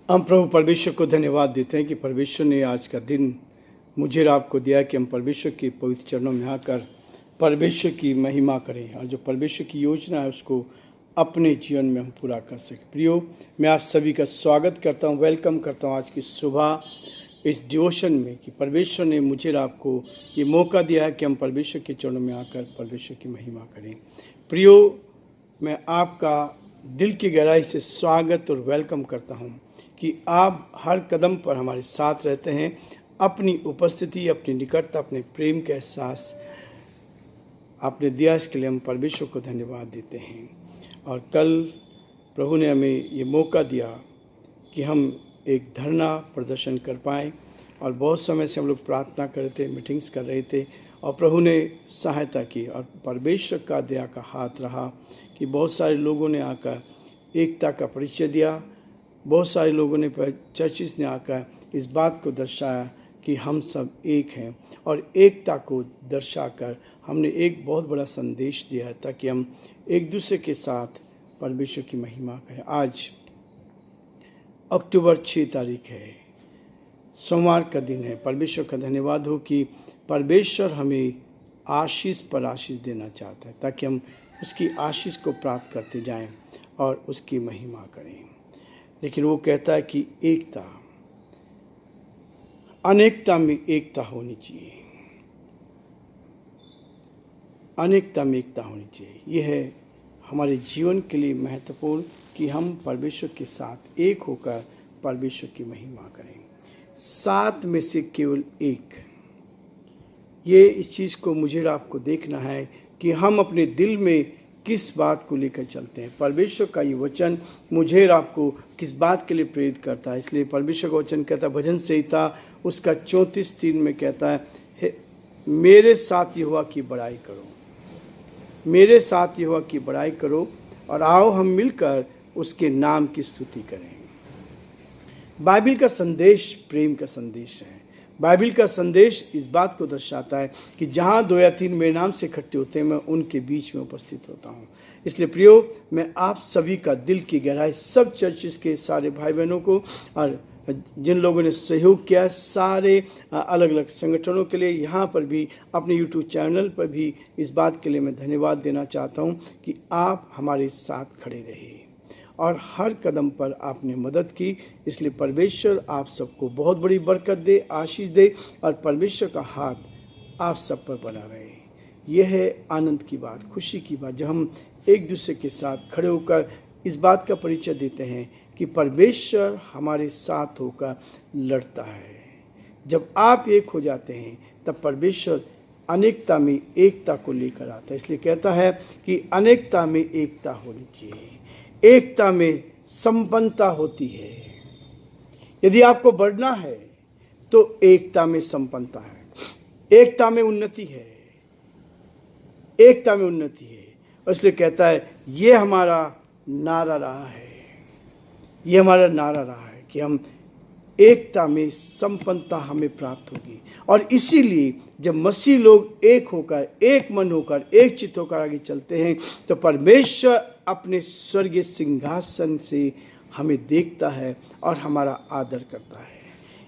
हम प्रभु परमेश्वर को धन्यवाद देते हैं कि परमेश्वर ने आज का दिन मुझे और आपको दिया कि हम परमेश्वर के पवित्र चरणों में आकर परमेश्वर की महिमा करें और जो परमेश्वर की योजना है उसको अपने जीवन में हम पूरा कर सकें। प्रियो, मैं आप सभी का स्वागत करता हूं, वेलकम करता हूं आज की सुबह इस डिवोशन में कि परमेश्वर ने मुझे और आपको ये मौका दिया है कि हम परमेश्वर के चरणों में आकर परमेश्वर की महिमा करें। प्रियो, मैं आपका दिल की गहराई से स्वागत और वेलकम करता हूं कि आप हर कदम पर हमारे साथ रहते हैं। अपनी उपस्थिति, अपनी निकटता, अपने प्रेम का एहसास आपने दिया, इसके लिए हम परमेश्वर को धन्यवाद देते हैं। और कल प्रभु ने हमें ये मौका दिया कि हम एक धरना प्रदर्शन कर पाएँ और बहुत समय से हम लोग प्रार्थना कर रहे थे, मीटिंग्स कर रहे थे और प्रभु ने सहायता की और परमेश्वर का दया का हाथ रहा कि बहुत सारे लोगों ने आकर एकता का परिचय दिया। बहुत सारे लोगों ने, चर्चिस ने आकर इस बात को दर्शाया कि हम सब एक हैं और एकता को दर्शाकर हमने एक बहुत बड़ा संदेश दिया है ताकि हम एक दूसरे के साथ परमेश्वर की महिमा करें। आज अक्टूबर 6 तारीख है, सोमवार का दिन है। परमेश्वर का धन्यवाद हो कि परमेश्वर हमें आशीष पर आशीष देना चाहता है ताकि हम उसकी आशीष को प्राप्त करते जाएं और उसकी महिमा करें। लेकिन वो कहता है कि एकता, अनेकता में एकता होनी चाहिए, अनेकता में एकता होनी चाहिए। यह है हमारे जीवन के लिए महत्वपूर्ण कि हम परमेश्वर के साथ एक होकर परमेश्वर की महिमा करें। 7 में से केवल एक, ये इस चीज़ को मुझे और आपको देखना है कि हम अपने दिल में किस बात को लेकर चलते हैं। परमेश्वर का ये वचन मुझे और आपको किस बात के लिए प्रेरित करता है। इसलिए परमेश्वर का वचन कहता है, भजन संहिता उसका 34:3 में कहता है, मेरे साथ यहोवा की बड़ाई करो, मेरे साथ यहोवा की बड़ाई करो और आओ हम मिलकर उसके नाम की स्तुति करें। बाइबल का संदेश प्रेम का संदेश है। बाइबल का संदेश इस बात को दर्शाता है कि जहाँ 2 या 3 मेरे नाम से इकट्ठे होते हैं, मैं उनके बीच में उपस्थित होता हूँ। इसलिए प्रियो, मैं आप सभी का दिल की गहराई, सब चर्चिस के सारे भाई बहनों को और जिन लोगों ने सहयोग किया, सारे अलग अलग संगठनों के लिए, यहाँ पर भी अपने YouTube चैनल पर भी इस बात के लिए मैं धन्यवाद देना चाहता हूँ कि आप हमारे साथ खड़े रहे और हर कदम पर आपने मदद की। इसलिए परमेश्वर आप सबको बहुत बड़ी बरकत दे, आशीष दे और परमेश्वर का हाथ आप सब पर बना रहे। यह है आनंद की बात, खुशी की बात, जब हम एक दूसरे के साथ खड़े होकर इस बात का परिचय देते हैं कि परमेश्वर हमारे साथ होकर लड़ता है। जब आप एक हो जाते हैं तब परमेश्वर अनेकता में एकता को लेकर आता है। इसलिए कहता है कि अनेकता में एकता होनी चाहिए, एकता में संपन्नता होती है। यदि आपको बढ़ना है तो एकता में संपन्नता है, एकता में उन्नति है, एकता में उन्नति है। इसलिए कहता है, ये हमारा नारा रहा है, ये हमारा नारा रहा है कि हम एकता में संपन्नता हमें प्राप्त होगी। और इसीलिए जब मसीह लोग एक होकर, एक मन होकर, एक चित्त होकर आगे चलते हैं तो परमेश्वर अपने स्वर्गीय सिंहासन से हमें देखता है और हमारा आदर करता है।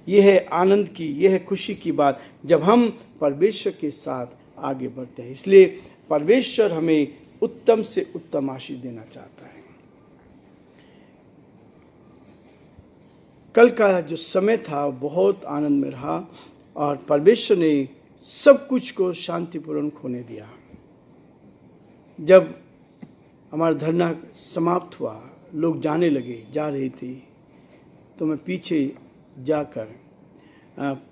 यह है आनंद की, यह है खुशी की बात जब हम परमेश्वर के साथ आगे बढ़ते हैं। इसलिए परमेश्वर हमें उत्तम से उत्तम आशीष देना चाहता है। कल का जो समय था बहुत आनंद में रहा और परमेश्वर ने सब कुछ को शांतिपूर्वक होने दिया। जब हमारा धरना समाप्त हुआ, लोग जाने लगे, जा रहे थे, तो मैं पीछे जाकर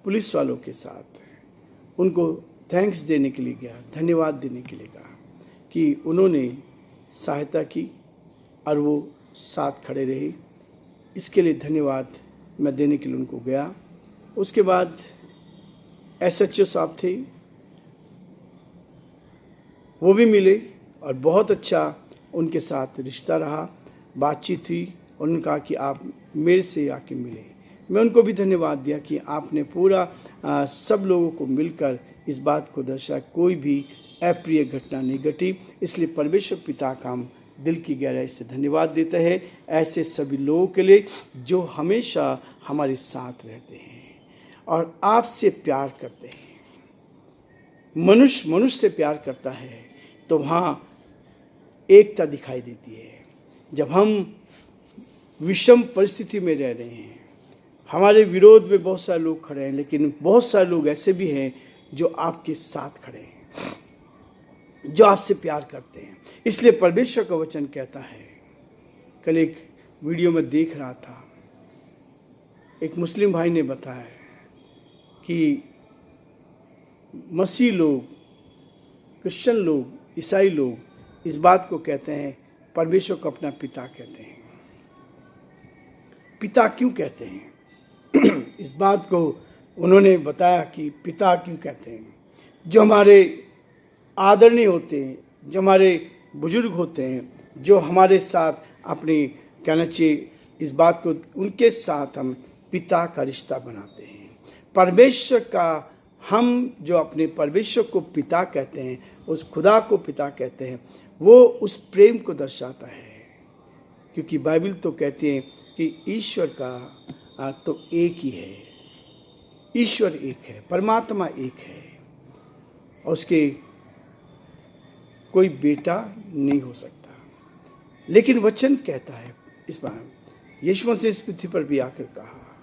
पुलिस वालों के साथ उनको थैंक्स देने के लिए गया, धन्यवाद देने के लिए कहा कि उन्होंने सहायता की और वो साथ खड़े रहे। इसके लिए धन्यवाद मैं देने के लिए उनको गया। उसके बाद SHO साहब थे, वो भी मिले और बहुत अच्छा उनके साथ रिश्ता रहा, बातचीत हुई। उन्होंने कहा कि आप मेरे से आके मिले। मैं उनको भी धन्यवाद दिया कि आपने पूरा सब लोगों को मिलकर इस बात को दर्शाया, कोई भी अप्रिय घटना नहीं घटी। इसलिए परमेश्वर पिता का हम दिल की गहराई से धन्यवाद देते हैं ऐसे सभी लोगों के लिए जो हमेशा हमारे साथ रहते हैं और आपसे प्यार करते हैं। मनुष्य से प्यार करता है तो वहाँ एकता दिखाई देती है। जब हम विषम परिस्थिति में रह रहे हैं, हमारे विरोध में बहुत सारे लोग खड़े हैं, लेकिन बहुत सारे लोग ऐसे भी हैं जो आपके साथ खड़े हैं, जो आपसे प्यार करते हैं। इसलिए परमेश्वर का वचन कहता है, कल एक वीडियो में देख रहा था, एक मुस्लिम भाई ने बताया कि मसीह लोग, क्रिश्चियन लोग, ईसाई लोग इस बात को कहते हैं परमेश्वर को अपना पिता कहते हैं। पिता क्यों कहते हैं? इस बात को उन्होंने बताया कि पिता क्यों कहते हैं। जो हमारे आदरणीय होते हैं, जो हमारे बुजुर्ग होते हैं, जो हमारे साथ अपनी कहना चाहिए इस बात को, उनके साथ हम पिता का रिश्ता बनाते हैं। परमेश्वर का, हम जो अपने परमेश्वर को पिता कहते हैं, उस खुदा को पिता कहते हैं, वो उस प्रेम को दर्शाता है। क्योंकि बाइबल तो कहती है कि ईश्वर का तो एक ही है, ईश्वर एक है, परमात्मा एक है, और उसके कोई बेटा नहीं हो सकता। लेकिन वचन कहता है, इस बार यीशु मसीह इस पृथ्वी पर भी आकर कहा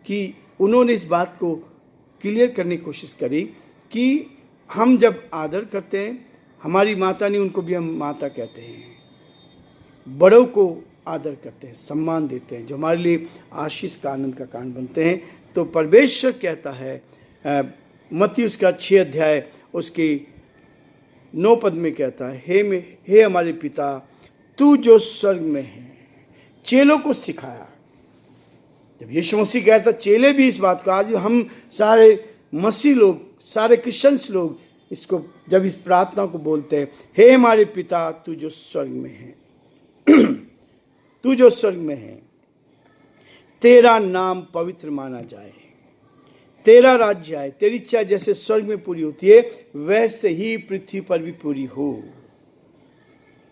कि उन्होंने इस बात को क्लियर करने की कोशिश करी कि हम जब आदर करते हैं, हमारी माता नहीं, उनको भी हम माता कहते हैं, बड़ों को आदर करते हैं, सम्मान देते हैं, जो हमारे लिए आशीष का, आनंद का कारण बनते हैं। तो परमेश्वर कहता है, मत्ती उसका 6 अध्याय उसके 9 पद में कहता है, हे हमारे पिता, तू जो स्वर्ग में है। चेलों को सिखाया। जब यीशु मसीह कहता, चेले भी इस बात को, आज हम सारे मसीह लोग, सारे क्रिश्चियंस लोग इसको जब इस प्रार्थना को बोलते हैं, हे हमारे पिता तू जो स्वर्ग में है, तू जो स्वर्ग में है, तेरा नाम पवित्र माना जाए, तेरा राज्य आए, तेरी इच्छा जैसे स्वर्ग में पूरी होती है वैसे ही पृथ्वी पर भी पूरी हो।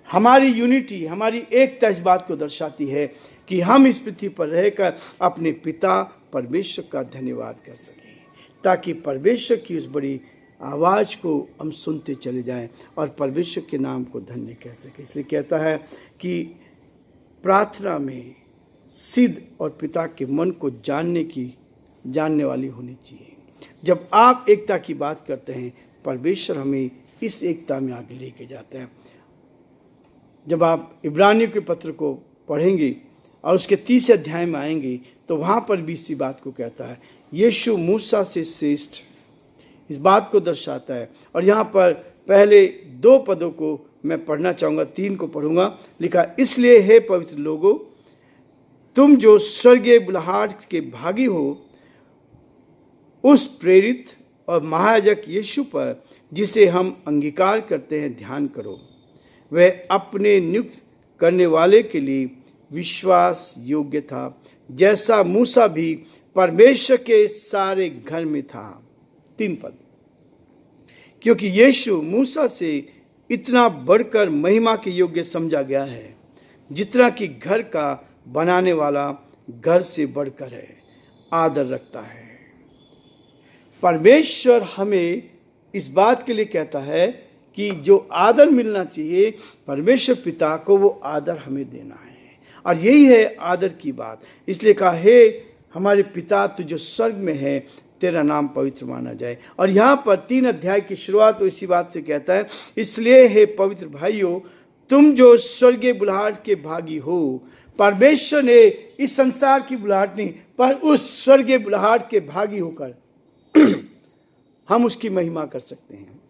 हमारी यूनिटी, हमारी एकता इस बात को दर्शाती है कि हम इस पृथ्वी पर रहकर अपने पिता परमेश्वर का धन्यवाद कर सकें, ताकि परमेश्वर की उस बड़ी आवाज़ को हम सुनते चले जाएं और परमेश्वर के नाम को धन्य कह सकें। इसलिए कहता है कि प्रार्थना में सिद्ध और पिता के मन को जानने वाली होनी चाहिए। जब आप एकता की बात करते हैं, परमेश्वर हमें इस एकता में आगे लेके जाते हैं। जब आप इब्रानियों के पत्र को पढ़ेंगे और उसके 30 अध्याय में आएंगे तो वहाँ पर भी इसी बात को कहता है, यीशु मूसा से श्रेष्ठ, इस बात को दर्शाता है। और यहाँ पर पहले 2 पदों को मैं पढ़ना चाहूँगा, 3 को पढ़ूँगा। लिखा, इसलिए हे पवित्र लोगों, तुम जो स्वर्गीय बुलाहट के भागी हो, उस प्रेरित और महायाजक यीशु पर जिसे हम अंगीकार करते हैं ध्यान करो। वह अपने नियुक्त करने वाले के लिए विश्वास योग्य था, जैसा मूसा भी परमेश्वर के सारे घर में था। 3 पद, क्योंकि यीशु मूसा से इतना बढ़कर महिमा के योग्य समझा गया है, जितना कि घर का बनाने वाला घर से बढ़कर है, आदर रखता है। परमेश्वर हमें इस बात के लिए कहता है कि जो आदर मिलना चाहिए परमेश्वर पिता को, वो आदर हमें देना है। और यही है आदर की बात। इसलिए कहा, हे हमारे पिता तू जो स्वर्ग में है, तेरा नाम पवित्र माना जाए। और यहाँ पर 3 अध्याय की शुरुआत तो इसी बात से कहता है, इसलिए हे पवित्र भाइयों, तुम जो स्वर्गीय बुलाहट के भागी हो। परमेश्वर ने इस संसार की बुलाहट नहीं, पर उस स्वर्गीय बुलाहट के भागी होकर हम उसकी महिमा कर सकते हैं,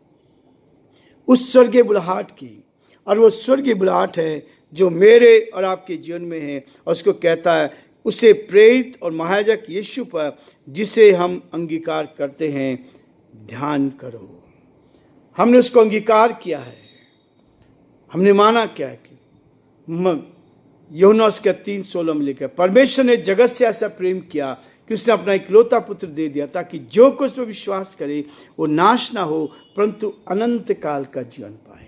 उस स्वर्गीय बुलाहट की। और वो स्वर्गीय बुलाहट है जो मेरे और आपके जीवन में है। और उसको कहता है, उसे प्रेरित और महायाजक यीशु पर जिसे हम अंगीकार करते हैं ध्यान करो। हमने उसको अंगीकार किया है, हमने माना क्या है कि यूहन्ना उसका 3:16 में लिखा है, परमेश्वर ने जगत से ऐसा प्रेम किया कि उसने अपना इकलौता पुत्र दे दिया, ताकि जो कुछ पर विश्वास करे वो नाश ना हो परंतु अनंत काल का जीवन पाए।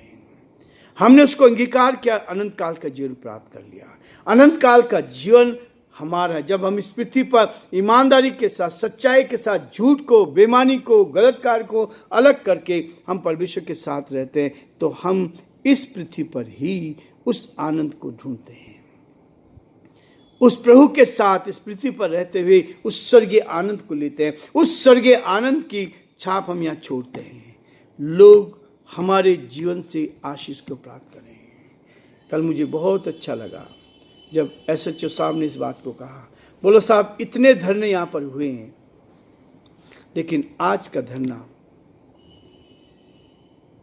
हमने उसको अंगीकार किया, अनंत काल का जीवन प्राप्त कर लिया। अनंत काल का जीवन हमारा है। जब हम इस पृथ्वी पर ईमानदारी के साथ, सच्चाई के साथ, झूठ को, बेईमानी को, गलत कार्य को अलग करके हम परमेश्वर के साथ रहते हैं, तो हम इस पृथ्वी पर ही उस आनंद को ढूंढते हैं। उस प्रभु के साथ इस पृथ्वी पर रहते हुए उस स्वर्गीय आनंद को लेते हैं। उस स्वर्गीय आनंद की छाप हम यहाँ छोड़ते हैं। लोग हमारे जीवन से आशीष को प्राप्त करें। कल मुझे बहुत अच्छा लगा जब SHO साहब ने इस बात को कहा। बोलो साहब, इतने धरने यहाँ पर हुए हैं, लेकिन आज का धरना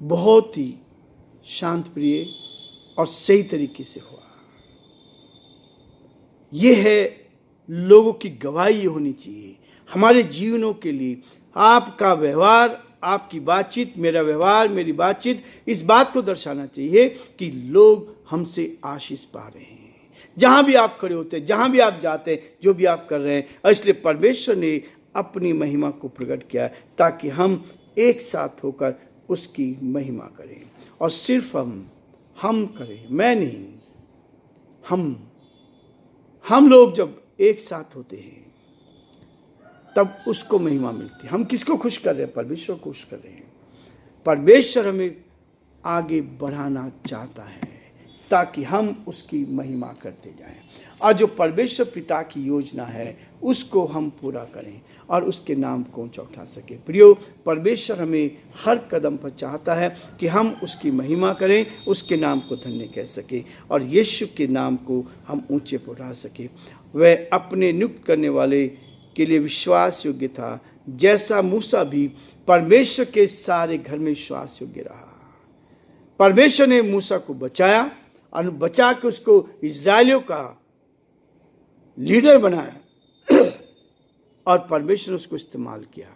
बहुत ही शांत प्रिय और सही तरीके से हुआ। यह है लोगों की गवाही होनी चाहिए हमारे जीवनों के लिए। आपका व्यवहार, आपकी बातचीत, मेरा व्यवहार, मेरी बातचीत इस बात को दर्शाना चाहिए कि लोग हमसे आशीष पा रहे हैं। जहां भी आप खड़े होते हैं, जहां भी आप जाते हैं, जो भी आप कर रहे हैं, इसलिए परमेश्वर ने अपनी महिमा को प्रकट किया ताकि हम एक साथ होकर उसकी महिमा करें। और सिर्फ हम करें, मैं नहीं, हम लोग जब एक साथ होते हैं तब उसको महिमा मिलती है। हम किसको खुश कर रहे हैं? परमेश्वर को खुश कर रहे हैं। परमेश्वर हमें आगे बढ़ाना चाहता है ताकि हम उसकी महिमा करते जाएं, और जो परमेश्वर पिता की योजना है उसको हम पूरा करें और उसके नाम को ऊंचा उठा सके। प्रियो, परमेश्वर हमें हर कदम पर चाहता है कि हम उसकी महिमा करें, उसके नाम को धन्य कह सके और यीशु के नाम को हम ऊंचे पर उठा सके। वह अपने नियुक्त करने वाले के लिए विश्वास योग्य था, जैसा मूसा भी परमेश्वर के सारे घर में विश्वास योग्य रहा। परमेश्वर ने मूसा को बचाया और बचा के उसको इस्राएलियों का लीडर बनाया और परमेश्वर ने उसको इस्तेमाल किया।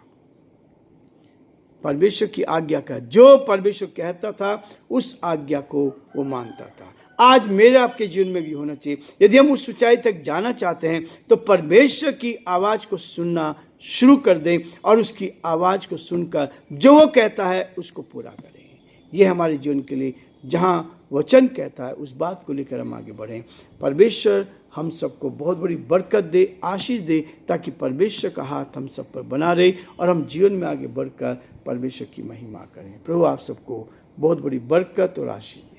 परमेश्वर की आज्ञा का, जो परमेश्वर कहता था उस आज्ञा को वो मानता था। आज मेरे आपके जीवन में भी होना चाहिए। यदि हम उस ऊंचाई तक जाना चाहते हैं तो परमेश्वर की आवाज़ को सुनना शुरू कर दें और उसकी आवाज़ को सुनकर जो वो कहता है उसको पूरा करें। ये हमारे जीवन के लिए जहाँ वचन कहता है उस बात को लेकर हम आगे बढ़ें। परमेश्वर हम सबको बहुत बड़ी बरकत दे, आशीष दे, ताकि परमेश्वर का हाथ हम सब पर बना रहे और हम जीवन में आगे बढ़कर परमेश्वर की महिमा करें। प्रभु आप सबको बहुत बड़ी बरकत और आशीष दे।